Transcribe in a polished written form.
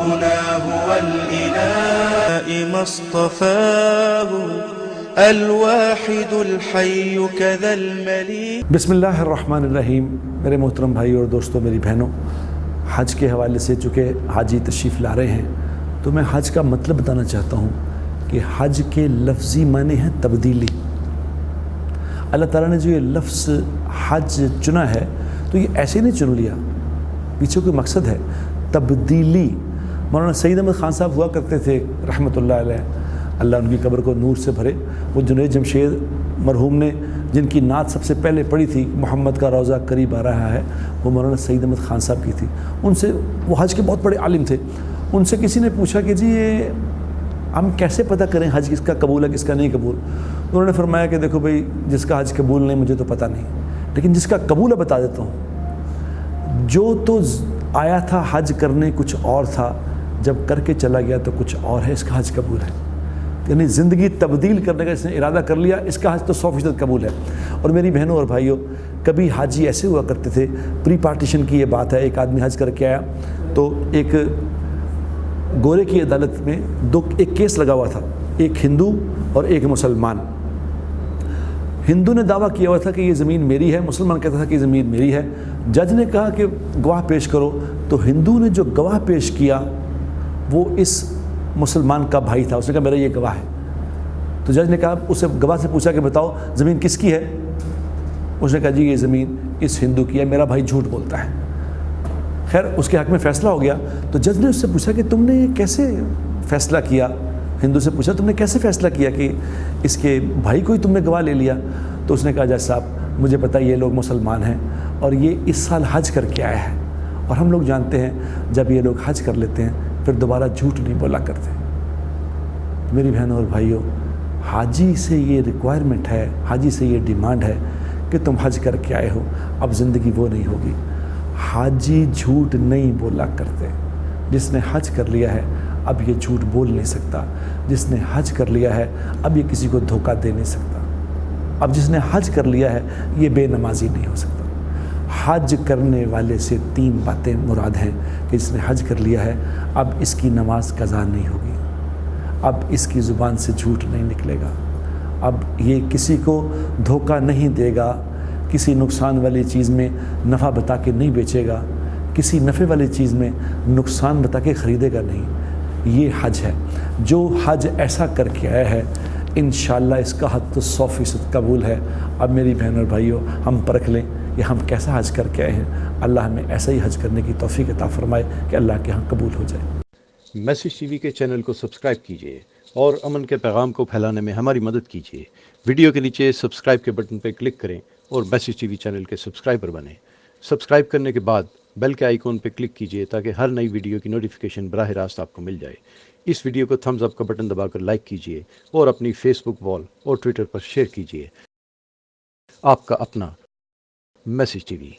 ربنا هو الإله ما اصطفاه الواحد الحي كذا المليك. بسم اللہ الرحمن الرحیم. میرے محترم بھائی اور دوستوں، میری بہنوں، حج کے حوالے سے چونکہ حاجی تشریف لا رہے ہیں تو میں حج کا مطلب بتانا چاہتا ہوں کہ حج کے لفظی معنی ہیں تبدیلی. اللہ تعالیٰ نے جو یہ لفظ حج چنا ہے تو یہ ایسے نہیں چن لیا، پیچھے کوئی مقصد ہے. تبدیلی. مولانا سید احمد خان صاحب ہوا کرتے تھے رحمۃ اللہ علیہ، اللہ ان کی قبر کو نور سے بھرے. وہ جنید جمشید مرحوم نے جن کی نعت سب سے پہلے پڑھی تھی، محمد کا روضہ قریب آ رہا ہے، وہ مولانا سید احمد خان صاحب کی تھی. ان سے، وہ حج کے بہت بڑے عالم تھے، ان سے کسی نے پوچھا کہ جی یہ ہم کیسے پتہ کریں حج کس کا قبول ہے کس کا نہیں قبول. انہوں نے فرمایا کہ دیکھو بھائی، جس کا حج قبول نہیں مجھے تو پتہ نہیں، لیکن جس کا قبول ہے بتا دیتا ہوں. جو تو آیا تھا حج کرنے کچھ اور تھا، جب کر کے چلا گیا تو کچھ اور ہے، اس کا حج قبول ہے. یعنی زندگی تبدیل کرنے کا اس نے ارادہ کر لیا، اس کا حج تو 100% قبول ہے. اور میری بہنوں اور بھائیوں، کبھی حاجی ایسے ہوا کرتے تھے، پری پارٹیشن کی یہ بات ہے، ایک آدمی حج کر کے آیا تو ایک گورے کی عدالت میں ایک کیس لگا ہوا تھا، ایک ہندو اور ایک مسلمان. ہندو نے دعویٰ کیا ہوا تھا کہ یہ زمین میری ہے، مسلمان کہتا تھا کہ یہ زمین میری ہے. جج نے کہا کہ گواہ پیش کرو، تو ہندو نے جو گواہ پیش کیا وہ اس مسلمان کا بھائی تھا. اس نے کہا میرا یہ گواہ ہے. تو جج نے کہا، اسے گواہ سے پوچھا کہ بتاؤ زمین کس کی ہے؟ اس نے کہا جی یہ زمین اس ہندو کی ہے، میرا بھائی جھوٹ بولتا ہے. خیر اس کے حق میں فیصلہ ہو گیا. تو جج نے اس سے پوچھا کہ تم نے کیسے فیصلہ کیا؟ ہندو سے پوچھا تم نے کیسے فیصلہ کیا کہ اس کے بھائی کو ہی تم نے گواہ لے لیا؟ تو اس نے کہا جج صاحب مجھے پتہ یہ لوگ مسلمان ہیں اور یہ اس سال حج کر کے آیا ہے، اور ہم لوگ جانتے ہیں جب یہ لوگ حج کر لیتے ہیں پھر دوبارہ جھوٹ نہیں بولا کرتے. میری بہنوں اور بھائیوں، حاجی سے یہ ریکوائرمنٹ ہے، حاجی سے یہ ڈیمانڈ ہے کہ تم حج کر کے آئے ہو، اب زندگی وہ نہیں ہوگی. حاجی جھوٹ نہیں بولا کرتے. جس نے حج کر لیا ہے اب یہ جھوٹ بول نہیں سکتا. جس نے حج کر لیا ہے اب یہ کسی کو دھوکہ دے نہیں سکتا. اب جس نے حج کر لیا ہے یہ بے نمازی نہیں ہو سکتا. حج کرنے والے سے 3 باتیں مراد ہیں کہ جس نے حج کر لیا ہے اب اس کی نماز قضا نہیں ہوگی، اب اس کی زبان سے جھوٹ نہیں نکلے گا، اب یہ کسی کو دھوکہ نہیں دے گا، کسی نقصان والی چیز میں نفع بتا کے نہیں بیچے گا، کسی نفع والی چیز میں نقصان بتا کے خریدے گا نہیں. یہ حج ہے. جو حج ایسا کر کے آیا ہے انشاءاللہ اس کا حج تو 100% قبول ہے. اب میری بہن اور بھائیوں، ہم پرکھ لیں کہ ہم کیسا حج کر کے آئے ہیں. اللہ ہمیں ایسا ہی حج کرنے کی توفیق عطا فرمائے کہ اللہ کے ہاں قبول ہو جائے. میسیج ٹی وی کے چینل کو سبسکرائب کیجیے اور امن کے پیغام کو پھیلانے میں ہماری مدد کیجیے. ویڈیو کے نیچے سبسکرائب کے بٹن پر کلک کریں اور میسیج ٹی وی چینل کے سبسکرائبر بنیں. سبسکرائب کرنے کے بعد بیل کے آئیکن پہ کلک کیجیے تاکہ ہر نئی ویڈیو کی نوٹیفیکیشن براہ راست آپ کو مل جائے. اس ویڈیو کو تھمز اپ کا بٹن دبا کر لائک کیجیے اور اپنی فیس بک وال اور ٹویٹر پر شیئر کیجیے. آپ کا اپنا میسیج ٹی وی.